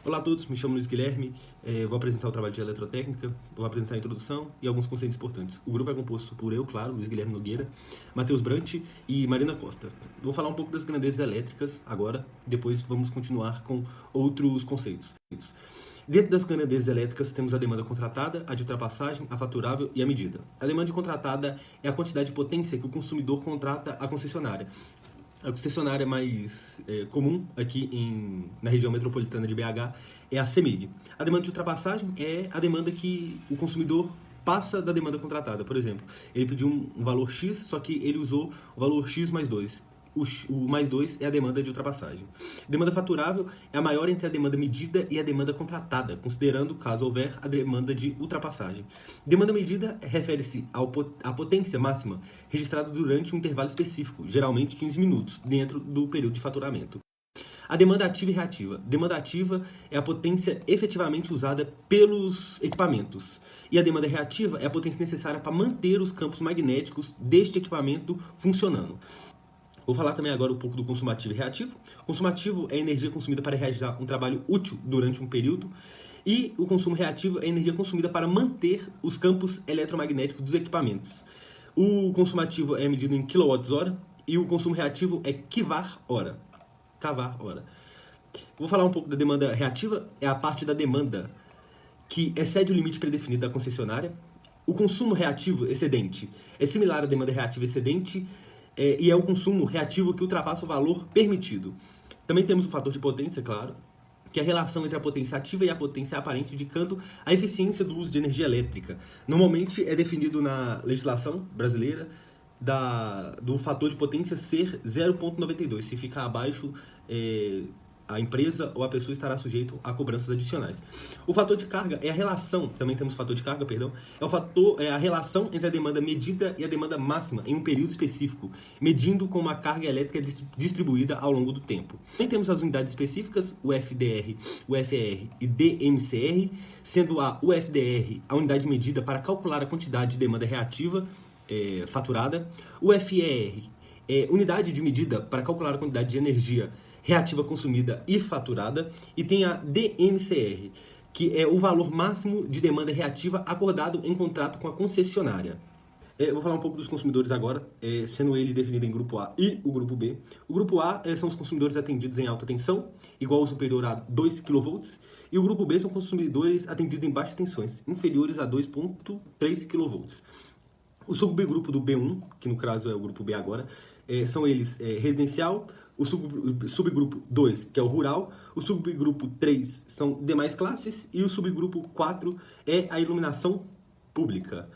Olá a todos, me chamo Luiz Guilherme, vou apresentar o trabalho de eletrotécnica, vou apresentar a introdução e alguns conceitos importantes. O grupo é composto por eu, claro, Luiz Guilherme Nogueira, Matheus Brant e Marina Costa. Vou falar um pouco das grandezas elétricas agora, depois vamos continuar com outros conceitos. Dentro das grandezas elétricas temos a demanda contratada, a de ultrapassagem, a faturável e a medida. A demanda contratada é a quantidade de potência que o consumidor contrata à concessionária. A concessionária mais comum aqui na região metropolitana de BH é a CEMIG. A demanda de ultrapassagem é a demanda que o consumidor passa da demanda contratada. Por exemplo, ele pediu um valor X, só que ele usou o valor X mais 2. O mais 2 é a demanda de ultrapassagem. Demanda faturável é a maior entre a demanda medida e a demanda contratada, considerando, caso houver, a demanda de ultrapassagem. Demanda medida refere-se à potência máxima registrada durante um intervalo específico, geralmente 15 minutos, dentro do período de faturamento. A demanda ativa e reativa. Demanda ativa é a potência efetivamente usada pelos equipamentos. E a demanda reativa é a potência necessária para manter os campos magnéticos deste equipamento funcionando. Vou falar também agora um pouco do consumo ativo e reativo. O consumo ativo é a energia consumida para realizar um trabalho útil durante um período. E o consumo reativo é a energia consumida para manter os campos eletromagnéticos dos equipamentos. O consumo ativo é medido em kWh e o consumo reativo é kVAR-hora. kVAR-hora. Vou falar um pouco da demanda reativa. É a parte da demanda que excede o limite predefinido da concessionária. O consumo reativo excedente é similar à demanda reativa excedente, e é o consumo reativo que ultrapassa o valor permitido. Também temos o fator de potência, claro, que é a relação entre a potência ativa e a potência aparente, indicando a eficiência do uso de energia elétrica. Normalmente é definido na legislação brasileira do fator de potência ser 0,92. Se ficar abaixo, a empresa ou a pessoa estará sujeito a cobranças adicionais. O fator de carga é a relação, também temos fator de carga, perdão, é a relação entre a demanda medida e a demanda máxima em um período específico, medindo como a carga elétrica é distribuída ao longo do tempo. Também temos as unidades específicas, o FDR, o FR e DMCR, sendo a UFDR a unidade medida para calcular a quantidade de demanda reativa faturada, o FER é unidade de medida para calcular a quantidade de energia reativa consumida e faturada, e tem a DMCR, que é o valor máximo de demanda reativa acordado em contrato com a concessionária. Eu vou falar um pouco dos consumidores agora, sendo ele definido em grupo A e o grupo B. O grupo A são os consumidores atendidos em alta tensão, igual ou superior a 2 kV, e o grupo B são consumidores atendidos em baixas tensões, inferiores a 2,3 kV. O subgrupo do B1, que no caso é o grupo B agora, são eles residencial, o subgrupo 2, que é o rural, o subgrupo 3 são demais classes e o subgrupo 4 é a iluminação pública.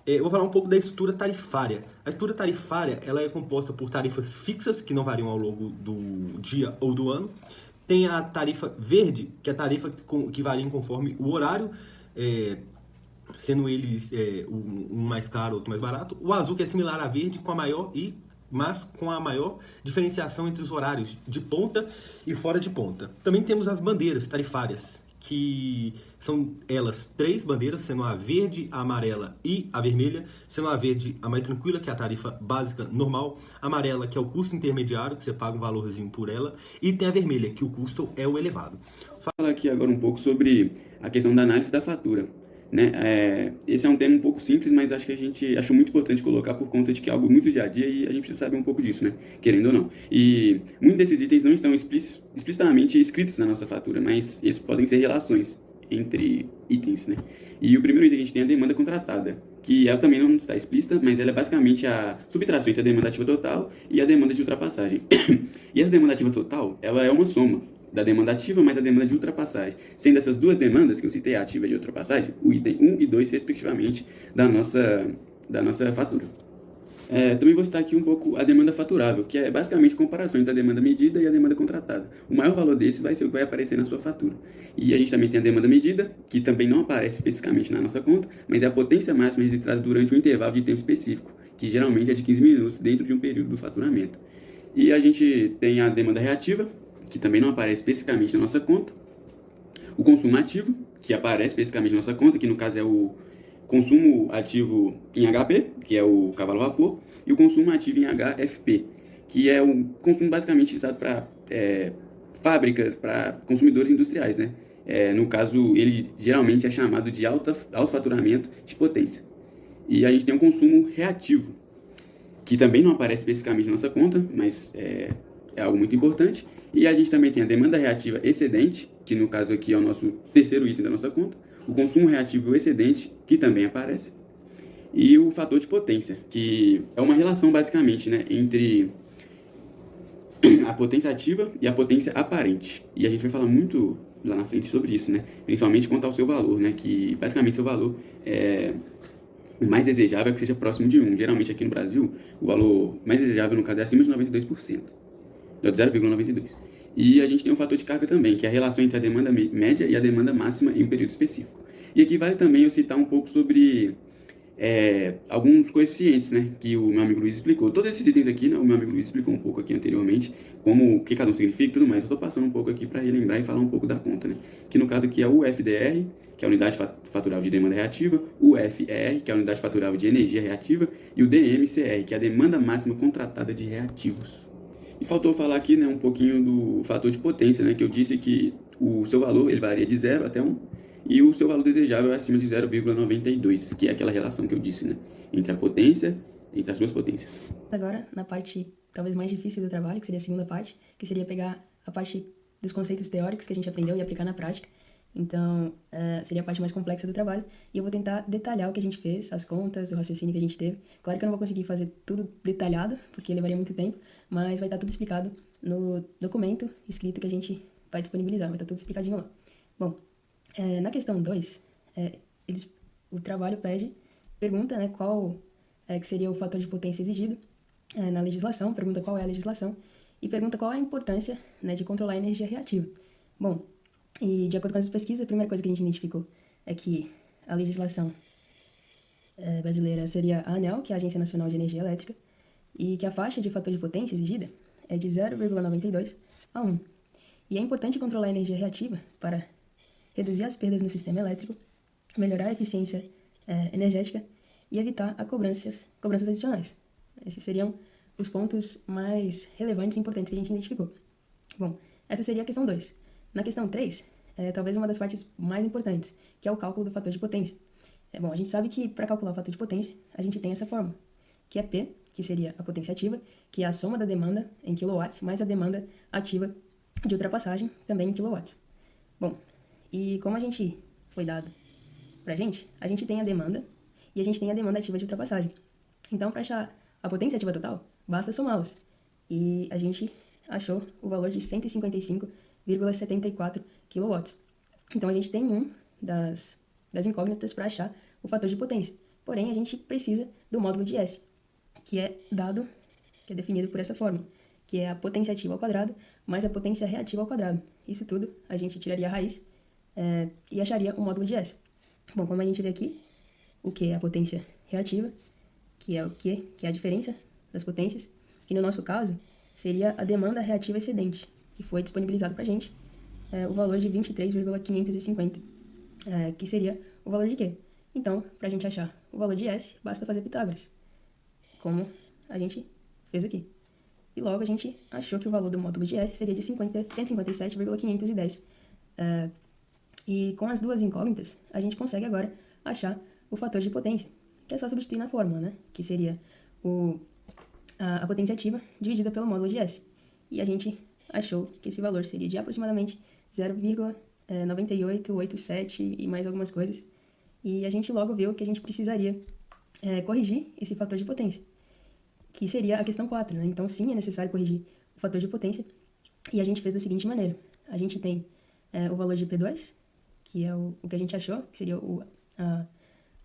Eu vou falar um pouco da estrutura tarifária. A estrutura tarifária ela é composta por tarifas fixas, que não variam ao longo do dia ou do ano. Tem a tarifa verde, que é a tarifa que varia conforme o horário, sendo eles um mais caro, outro mais barato. O azul, que é similar à verde, mas com a maior diferenciação entre os horários de ponta e fora de ponta. Também temos as bandeiras tarifárias, que são elas 3 bandeiras, sendo a verde, a amarela e a vermelha, sendo a verde a mais tranquila, que é a tarifa básica normal, a amarela, que é o custo intermediário, que você paga um valorzinho por ela, e tem a vermelha, que o custo é o elevado. Vou falar aqui agora um pouco sobre a questão da análise da fatura. Né? Esse é um tema um pouco simples, mas acho que a gente achou muito importante colocar por conta de que é algo muito dia a dia e a gente precisa saber um pouco disso, né? Querendo ou não. E muitos desses itens não estão explicitamente escritos na nossa fatura, mas esses podem ser relações entre itens, né? E o primeiro item que a gente tem é a demanda contratada, que ela também não está explícita, mas ela é basicamente a subtração entre a demanda ativa total e a demanda de ultrapassagem. E essa demanda ativa total, ela é uma soma da demanda ativa mais a demanda de ultrapassagem. Sendo essas duas demandas que eu citei, a ativa e de ultrapassagem, o item 1 e 2, respectivamente, da nossa fatura. Também vou citar aqui um pouco a demanda faturável, que é basicamente a comparação entre a demanda medida e a demanda contratada. O maior valor desses vai ser o que vai aparecer na sua fatura. E a gente também tem a demanda medida, que também não aparece especificamente na nossa conta, mas é a potência máxima registrada durante um intervalo de tempo específico, que geralmente é de 15 minutos dentro de um período do faturamento. E a gente tem a demanda reativa, que também não aparece especificamente na nossa conta. O consumo ativo, que aparece especificamente na nossa conta, que no caso é o consumo ativo em HP, que é o cavalo vapor, e o consumo ativo em HFP, que é o consumo basicamente usado para fábricas, para consumidores industriais, né? No caso, ele geralmente é chamado de alto faturamento de potência. E a gente tem um consumo reativo, que também não aparece especificamente na nossa conta, mas é algo muito importante. E a gente também tem a demanda reativa excedente, que no caso aqui é o nosso terceiro item da nossa conta, o consumo reativo excedente, que também aparece, e o fator de potência, que é uma relação basicamente, né, entre a potência ativa e a potência aparente. E a gente vai falar muito lá na frente sobre isso, né? Principalmente quanto ao seu valor, né? Que basicamente seu valor o mais desejável é que seja próximo de 1. Geralmente aqui no Brasil, o valor mais desejável no caso é acima de 92%, de 0,92. E a gente tem um fator de carga também, que é a relação entre a demanda média e a demanda máxima em um período específico. E aqui vale também eu citar um pouco sobre alguns coeficientes, né, que o meu amigo Luiz explicou. Todos esses itens aqui, né, o meu amigo Luiz explicou um pouco aqui anteriormente, como o que cada um significa e tudo mais. Eu estou passando um pouco aqui para relembrar e falar um pouco da conta, né, que no caso aqui é o FDR, que é a unidade faturável de demanda reativa, o FER, que é a unidade faturável de energia reativa, e o DMCR, que é a demanda máxima contratada de reativos. E faltou falar aqui, né, um pouquinho do fator de potência, né, que eu disse que o seu valor ele varia de 0 até 1, e o seu valor desejável é acima de 0,92, que é aquela relação que eu disse, né, entre a potência, entre as duas potências. Agora, na parte talvez mais difícil do trabalho, que seria a segunda parte, que seria pegar a parte dos conceitos teóricos que a gente aprendeu e aplicar na prática. Então, seria a parte mais complexa do trabalho, e eu vou tentar detalhar o que a gente fez, as contas, o raciocínio que a gente teve. Claro que eu não vou conseguir fazer tudo detalhado, porque levaria muito tempo, mas vai estar tudo explicado no documento escrito que a gente vai disponibilizar, vai estar tudo explicadinho lá. Bom, na questão 2, o trabalho pergunta, né, qual que seria o fator de potência exigido na legislação, pergunta qual é a legislação e pergunta qual é a importância, né, de controlar a energia reativa. Bom, e de acordo com as pesquisas, a primeira coisa que a gente identificou é que a legislação brasileira seria a ANEEL, que é a Agência Nacional de Energia Elétrica, e que a faixa de fator de potência exigida é de 0,92 a 1. E é importante controlar a energia reativa para reduzir as perdas no sistema elétrico, melhorar a eficiência energética e evitar cobranças adicionais. Esses seriam os pontos mais relevantes e importantes que a gente identificou. Bom, essa seria a questão 2. Na questão 3, talvez uma das partes mais importantes, que é o cálculo do fator de potência. Bom, a gente sabe que para calcular o fator de potência, a gente tem essa fórmula, que é P, que seria a potência ativa, que é a soma da demanda em quilowatts mais a demanda ativa de ultrapassagem, também em quilowatts. Bom, e como a gente foi dado pra gente, a gente tem a demanda e a gente tem a demanda ativa de ultrapassagem. Então, para achar a potência ativa total, basta somá-las. E a gente achou o valor de 155,74 kW. Então, a gente tem das incógnitas para achar o fator de potência. Porém, a gente precisa do módulo de S, que é definido por essa fórmula, que é a potência ativa ao quadrado mais a potência reativa ao quadrado. Isso tudo, a gente tiraria a raiz e acharia o módulo de S. Bom, como a gente vê aqui, o que é a potência reativa, que é o que é a diferença das potências, que no nosso caso seria a demanda reativa excedente, que foi disponibilizado para a gente o valor de 23,550, que seria o valor de quê? Então, para a gente achar o valor de S, basta fazer Pitágoras, como a gente fez aqui. E logo a gente achou que o valor do módulo de S seria de 157,510. E com as duas incógnitas, a gente consegue agora achar o fator de potência, que é só substituir na fórmula, né? Que seria a potência ativa dividida pelo módulo de S. E a gente achou que esse valor seria de aproximadamente 0,9887 e mais algumas coisas. E a gente logo viu que a gente precisaria corrigir esse fator de potência, que seria a questão 4, né? Então, sim, é necessário corrigir o fator de potência. E a gente fez da seguinte maneira. A gente tem o valor de P2, que é o que a gente achou, que seria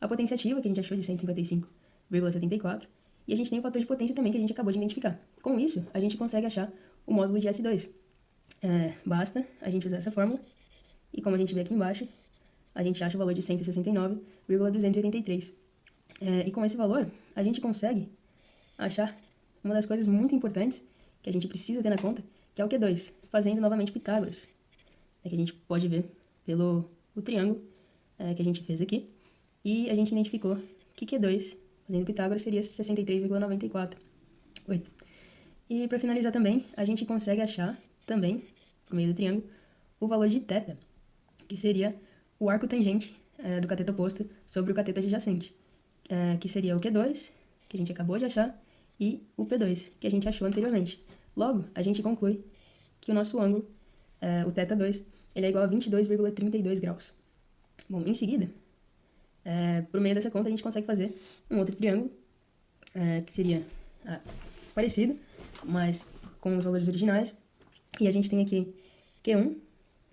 a potência ativa, que a gente achou de 155,74. E a gente tem o fator de potência também, que a gente acabou de identificar. Com isso, a gente consegue achar o módulo de S2. Basta a gente usar essa fórmula. E como a gente vê aqui embaixo, a gente acha o valor de 169,283. E com esse valor, a gente consegue achar uma das coisas muito importantes que a gente precisa ter na conta, que é o Q2, fazendo novamente Pitágoras. Que a gente pode ver pelo o triângulo que a gente fez aqui. E a gente identificou que Q2, fazendo Pitágoras, seria 63,94. E para finalizar também, a gente consegue achar também, por meio do triângulo, o valor de θ, que seria o arco tangente do cateto oposto sobre o cateto adjacente, que seria o Q2, que a gente acabou de achar, e o P2, que a gente achou anteriormente. Logo, a gente conclui que o nosso ângulo, o θ2, ele é igual a 22,32 graus. Bom, em seguida, por meio dessa conta, a gente consegue fazer um outro triângulo, que seria parecido, mas com os valores originais. E a gente tem aqui Q1,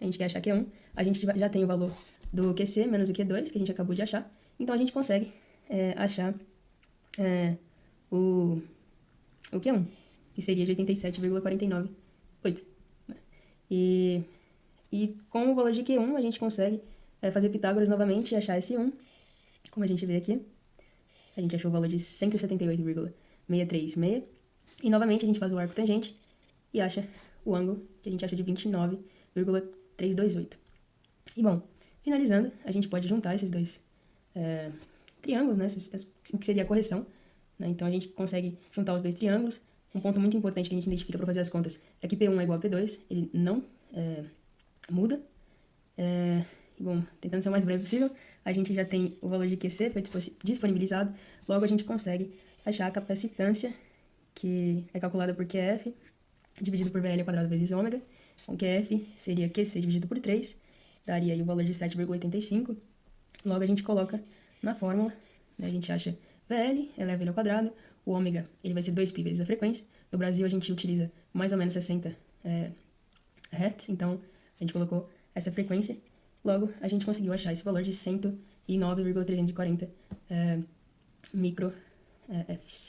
a gente quer achar Q1, a gente já tem o valor do QC menos o Q2, que a gente acabou de achar. Então, a gente consegue achar o Q1, que seria de 87,498. Né? E com o valor de Q1, a gente consegue fazer Pitágoras novamente e achar esse 1, como a gente vê aqui. A gente achou o valor de 178,636. E novamente a gente faz o arco tangente e acha o ângulo que a gente achou de 29,328. E bom, finalizando, a gente pode juntar esses dois triângulos, né, que seria a correção. Né? Então a gente consegue juntar os dois triângulos. Um ponto muito importante que a gente identifica para fazer as contas é que P1 é igual a P2, ele não muda. Bom, tentando ser o mais breve possível, a gente já tem o valor de QC, foi disponibilizado, logo a gente consegue achar a capacitância, que é calculada por QF, dividido por VL ao quadrado vezes ômega. Então, QF seria QC dividido por 3, daria aí o valor de 7,85. Logo a gente coloca na fórmula, né, a gente acha VL, eleva ele ao quadrado, o ômega ele vai ser 2π vezes a frequência. No Brasil a gente utiliza mais ou menos 60 Hz, então a gente colocou essa frequência. Logo, a gente conseguiu achar esse valor de 109,340 micro Fs.